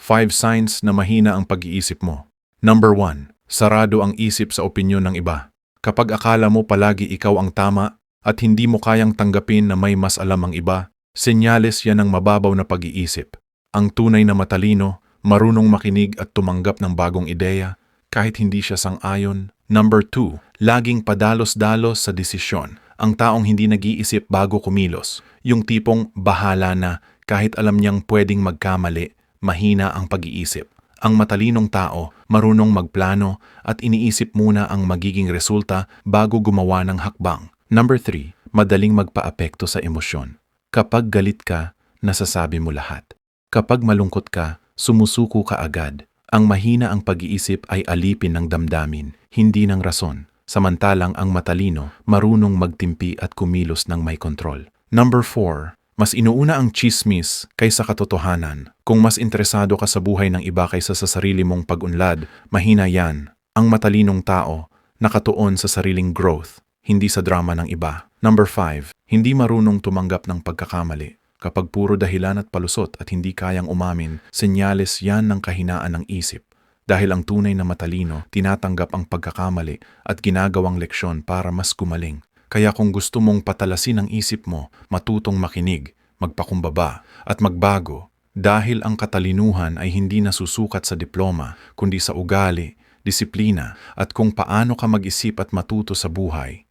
5 signs na mahina ang pag-iisip mo. Number 1. Sarado ang isip sa opinyon ng iba. Kapag akala mo palagi ikaw ang tama at hindi mo kayang tanggapin na may mas alam ang iba, senyales yan ng mababaw na pag-iisip. Ang tunay na matalino, marunong makinig at tumanggap ng bagong ideya kahit hindi siya sang-ayon. Number 2. Laging padalos-dalos sa desisyon. Ang taong hindi nag-iisip bago kumilos. Yung tipong bahala na kahit alam niyang pwedeng magkamali, mahina ang pag-iisip. Ang matalinong tao, marunong magplano at iniisip muna ang magiging resulta bago gumawa ng hakbang. Number 3. Madaling magpaapekto sa emosyon. Kapag galit ka, nasasabi mo lahat. Kapag malungkot ka, sumusuko ka agad. Ang mahina ang pag-iisip ay alipin ng damdamin, hindi ng rason. Samantalang ang matalino, marunong magtimpi at kumilos ng may kontrol. Number 4. Mas inuuna ang chismis kaysa katotohanan. Kung mas interesado ka sa buhay ng iba kaysa sa sarili mong pag-unlad, mahina yan. Ang matalinong tao, nakatuon sa sariling growth, hindi sa drama ng iba. Number 5. Hindi marunong tumanggap ng pagkakamali. Kapag puro dahilan at palusot at hindi kayang umamin, senyales yan ng kahinaan ng isip. Dahil ang tunay na matalino, tinatanggap ang pagkakamali at ginagawang leksyon para mas gumaling. Kaya kung gusto mong patalasin ang isip mo, matutong makinig, magpakumbaba, at magbago. Dahil ang katalinuhan ay hindi nasusukat sa diploma, kundi sa ugali, disiplina, at kung paano ka mag-isip at matuto sa buhay.